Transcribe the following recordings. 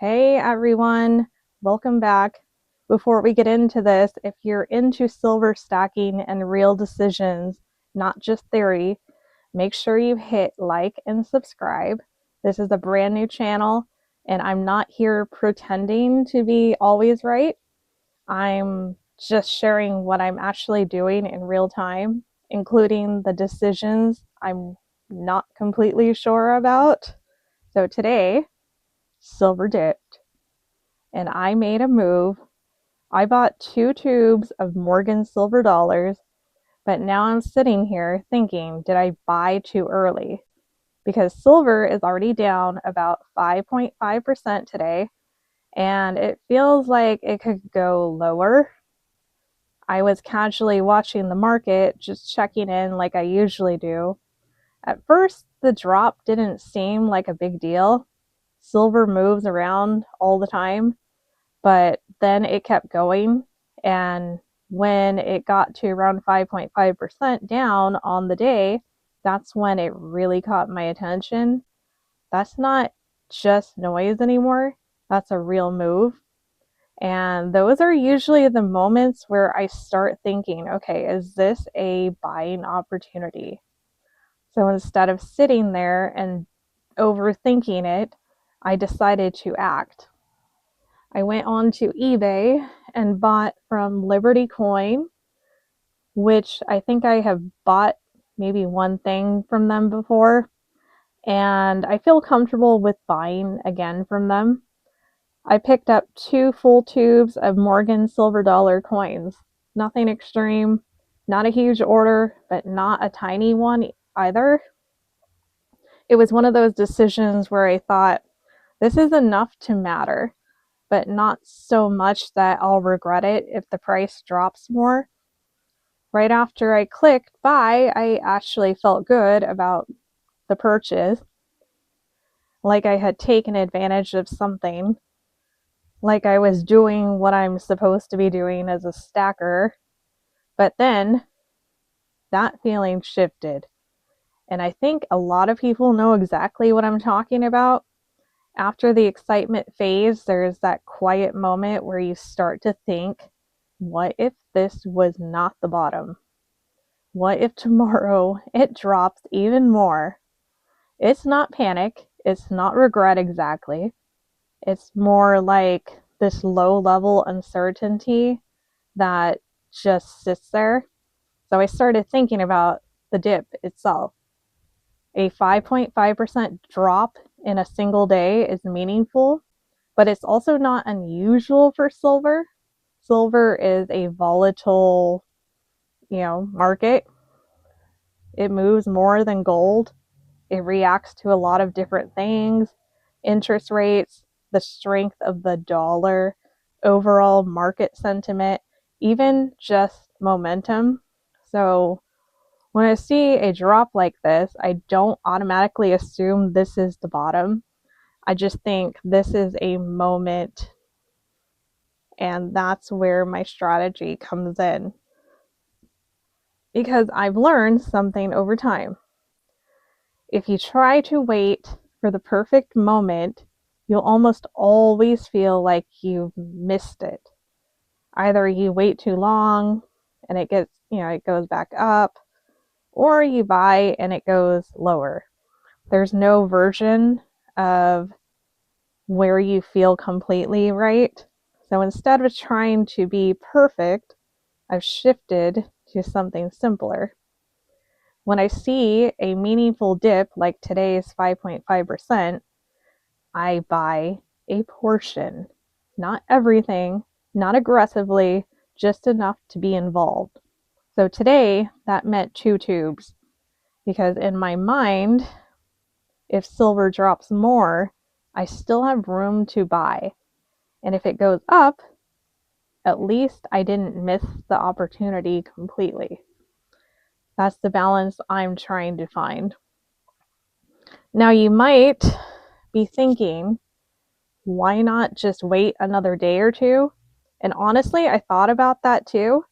Hey everyone, welcome back. Before we get into this, if you're into silver stacking and real decisions, not just theory, make sure you hit like and subscribe. This is a brand new channel, and I'm not here pretending to be always right. I'm just sharing what I'm actually doing in real time, including the decisions I'm not completely sure about. So today, silver dipped and I made a move. I bought 2 tubes of Morgan silver dollars, but now I'm sitting here thinking, did I buy too early? Because silver is already down about 5.5% today, and it feels like it could go lower. I was casually watching the market, just checking in like I usually do. At first, the drop didn't seem like a big deal. Silver moves around all the time, but then it kept going. And when it got to around 5.5% down on the day, that's when it really caught my attention. That's not just noise anymore, that's a real move. And those are usually the moments where I start thinking, okay, is this a buying opportunity? So instead of sitting there and overthinking it, I decided to act. I went on to eBay and bought from Liberty Coin, which I think I have bought maybe one thing from them before, and I feel comfortable with buying again from them. I picked up 2 full tubes of Morgan silver dollar coins. Nothing extreme, not a huge order, but not a tiny one either. It was one of those decisions where I thought, this is enough to matter, but not so much that I'll regret it if the price drops more. Right after I clicked buy, I actually felt good about the purchase, like I had taken advantage of something, like I was doing what I'm supposed to be doing as a stacker. But then that feeling shifted. And I think a lot of people know exactly what I'm talking about. After the excitement phase, there's that quiet moment where you start to think, what if this was not the bottom? What if tomorrow it drops even more? It's not panic. It's not regret exactly. It's more like this low level uncertainty that just sits there. So I started thinking about the dip itself. A 5.5% drop in a single day is meaningful, but it's also not unusual for silver. Silver is a volatile, market. It moves more than gold. It reacts to a lot of different things: interest rates, the strength of the dollar, overall market sentiment, even just momentum. So when I see a drop like this, I don't automatically assume this is the bottom. I just think this is a moment, and that's where my strategy comes in. Because I've learned something over time. If you try to wait for the perfect moment, you'll almost always feel like you've missed it. Either you wait too long and it goes back up, or you buy and it goes lower. There's no version of where you feel completely right. So instead of trying to be perfect, I've shifted to something simpler. When I see a meaningful dip like today's 5.5%, I buy a portion. Not everything, not aggressively, just enough to be involved. So today, that meant 2 tubes, because in my mind, if silver drops more, I still have room to buy. And if it goes up, at least I didn't miss the opportunity completely. That's the balance I'm trying to find. Now, you might be thinking, why not just wait another day or two? And honestly, I thought about that too.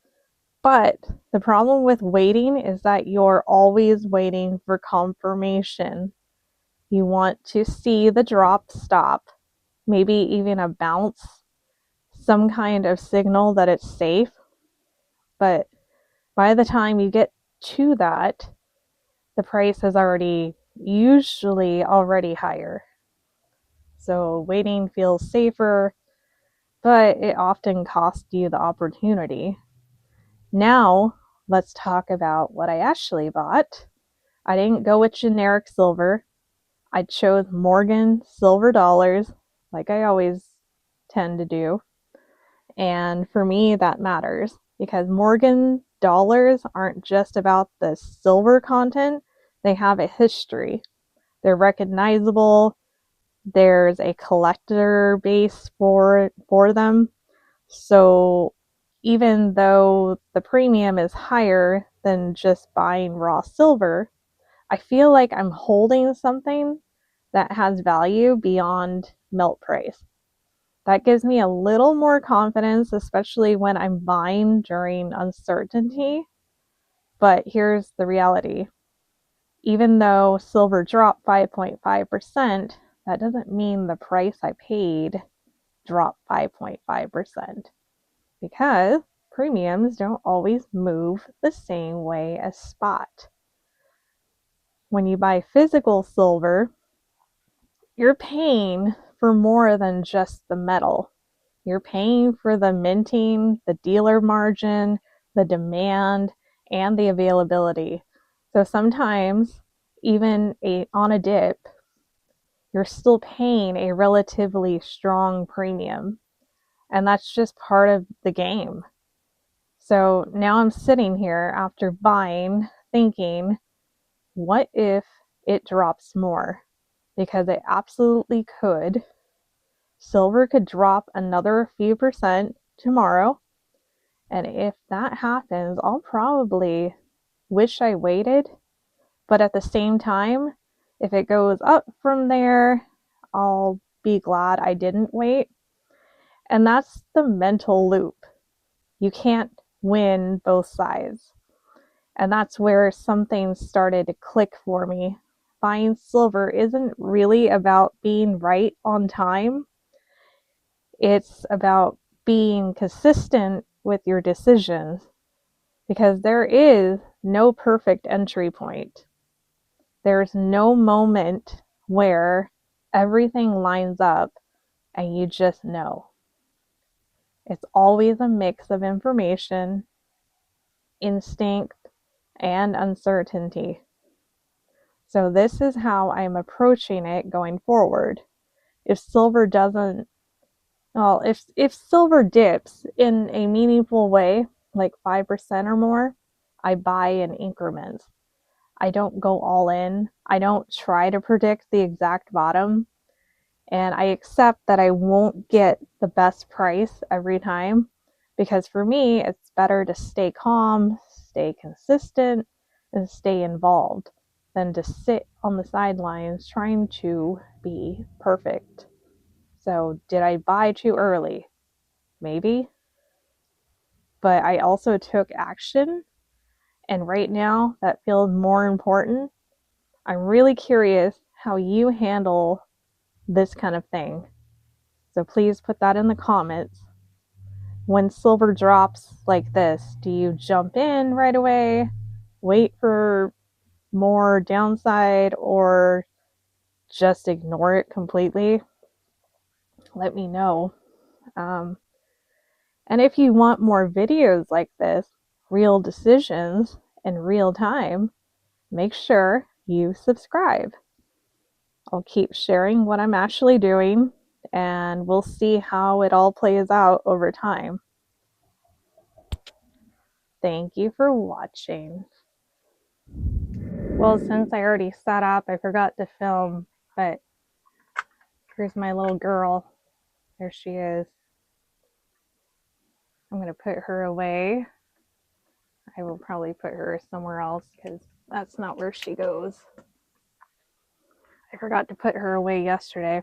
But the problem with waiting is that you're always waiting for confirmation. You want to see the drop stop. maybe even a bounce, some kind of signal that it's safe. But by the time you get to that, the price is usually already higher. So waiting feels safer, but it often costs you the opportunity. Now, let's talk about what I actually bought. I didn't go with generic silver. I chose Morgan silver dollars, like I always tend to do. And for me, that matters because Morgan dollars aren't just about the silver content, they have a history. They're recognizable. There's a collector base for them. So even though the premium is higher than just buying raw silver, I feel like I'm holding something that has value beyond melt price. That gives me a little more confidence, especially when I'm buying during uncertainty. But here's the reality. Even though silver dropped 5.5%, that doesn't mean the price I paid dropped 5.5% because premiums don't always move the same way as spot. When you buy physical silver, you're paying for more than just the metal. You're paying for the minting, the dealer margin, the demand, and the availability. So sometimes, even on a dip, you're still paying a relatively strong premium. And that's just part of the game. So now I'm sitting here after buying, thinking, what if it drops more? Because it absolutely could. Silver could drop another few percent tomorrow. And if that happens, I'll probably wish I waited. But at the same time, if it goes up from there, I'll be glad I didn't wait. And that's the mental loop. You can't win both sides. And that's where something started to click for me. Buying silver isn't really about being right on time. It's about being consistent with your decisions because there is no perfect entry point. There's no moment where everything lines up and you just know. It's always a mix of information, instinct, and uncertainty. So this is how I'm approaching it going forward. If silver doesn't, well, if silver dips in a meaningful way, like 5% or more, I buy in increments. I don't go all in. I don't try to predict the exact bottom. And I accept that I won't get the best price every time because for me, it's better to stay calm, stay consistent, and stay involved than to sit on the sidelines trying to be perfect. So, did I buy too early? Maybe. But I also took action. And right now, that feels more important. I'm really curious how you handle this kind of thing. So please put that in the comments. When silver drops like this, do you jump in right away, wait for more downside, or just ignore it completely? Let me know. Um, and if you want more videos like this, real decisions in real time, make sure you subscribe. I'll keep sharing what I'm actually doing, and we'll see how it all plays out over time. Thank you for watching. Well, since I already sat up, I forgot to film, but here's my little girl. There she is. I'm going to put her away. I will probably put her somewhere else because that's not where she goes. I forgot to put her away yesterday.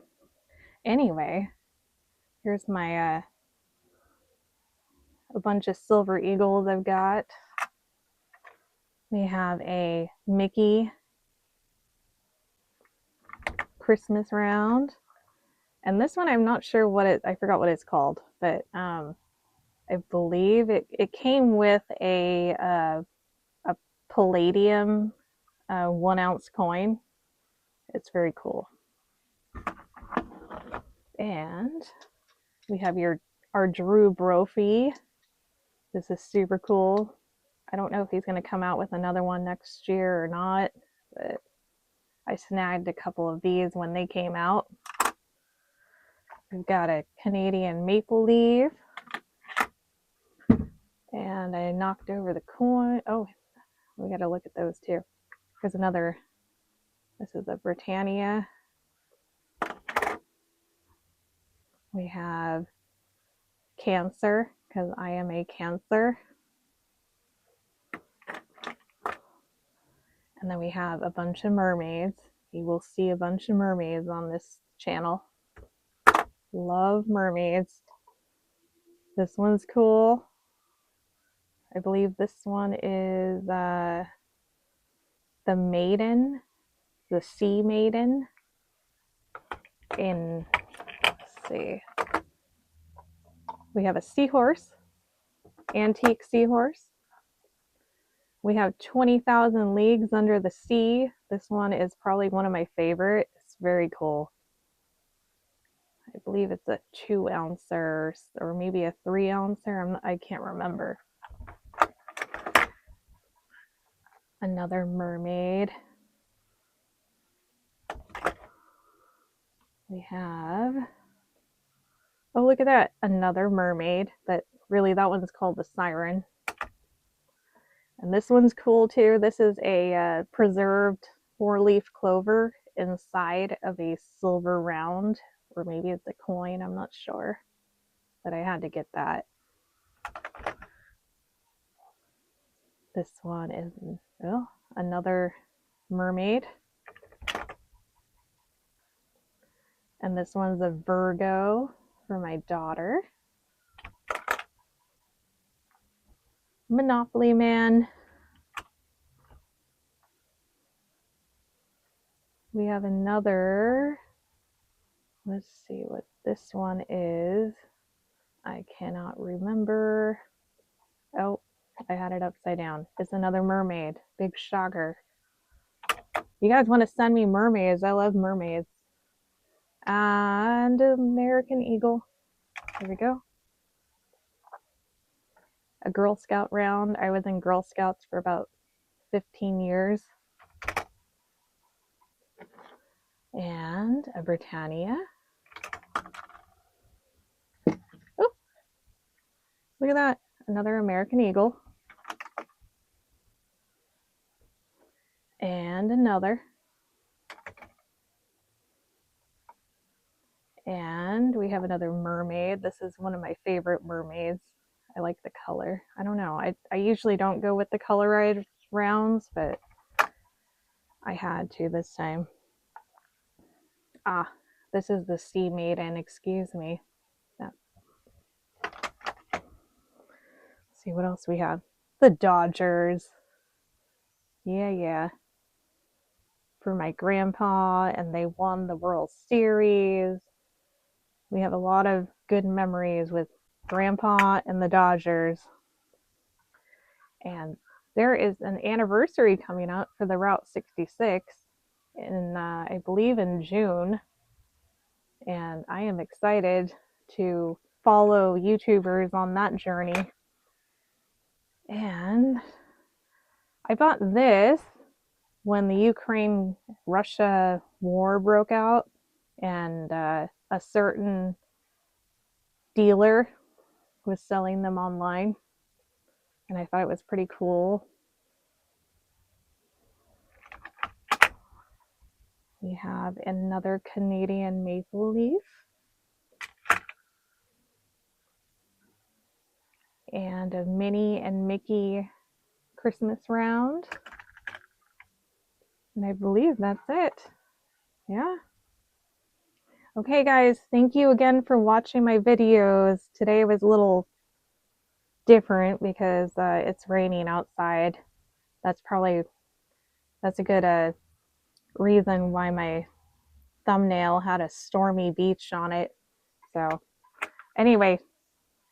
Anyway, here's my a bunch of silver eagles I've got. We have a Mickey Christmas round, And this one, I'm not sure I forgot what it's called, but I believe it came with a palladium 1 ounce coin. It's very cool. And we have our Drew Brophy. This is super cool. I don't know if he's going to come out with another one next year or not, but I snagged a couple of these when they came out. We've got a Canadian maple leaf. And I knocked over the coin. Oh, we got to look at those too. Here's another. This is a Britannia. We have Cancer, because I am a Cancer. And then we have a bunch of mermaids. You will see a bunch of mermaids on this channel. Love mermaids. This one's cool. I believe this one is the Maiden, the Sea Maiden. Let's see. We have a seahorse, antique seahorse. We have 20,000 Leagues Under the Sea. This one is probably one of my favorite. It's very cool. I believe it's a 2-ouncer or maybe a 3-ouncer. I can't remember. Another mermaid. We have, oh, look at that, another mermaid, but really that one's called the Siren. And this one's cool too. This is a preserved 4-leaf clover inside of a silver round, or maybe it's a coin, I'm not sure, but I had to get that. This one is another mermaid. And this one's a Virgo for my daughter. Monopoly Man. We have another. Let's see what this one is. I cannot remember. Oh, I had it upside down. It's another mermaid. Big shocker. You guys want to send me mermaids? I love mermaids. And American Eagle. Here we go. A Girl Scout round. I was in Girl Scouts for about 15 years. And a Britannia. Oh, look at that. Another American Eagle. And another. And we have another mermaid. This is one of my favorite mermaids. I like the color. I don't know. I usually don't go with the colorized rounds, but I had to this time. Ah, this is the Sea Maiden. Excuse me. Yeah. Let's see what else we have. The Dodgers. Yeah. For my grandpa, and they won the World Series. We have a lot of good memories with Grandpa and the Dodgers. And there is an anniversary coming up for the Route 66 in, I believe, in June. And I am excited to follow YouTubers on that journey. And I bought this when the Ukraine-Russia war broke out, and a certain dealer was selling them online, and I thought it was pretty cool. We have another Canadian maple leaf. And a Minnie and Mickey Christmas round. And I believe that's it. Yeah. Okay, guys, thank you again for watching my videos. Today was a little different because it's raining outside. That's a good reason why my thumbnail had a stormy beach on it. So anyway,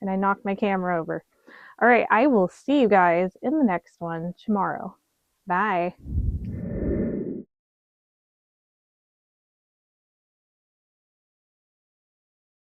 and I knocked my camera over. All right, I will see you guys in the next one tomorrow. Bye.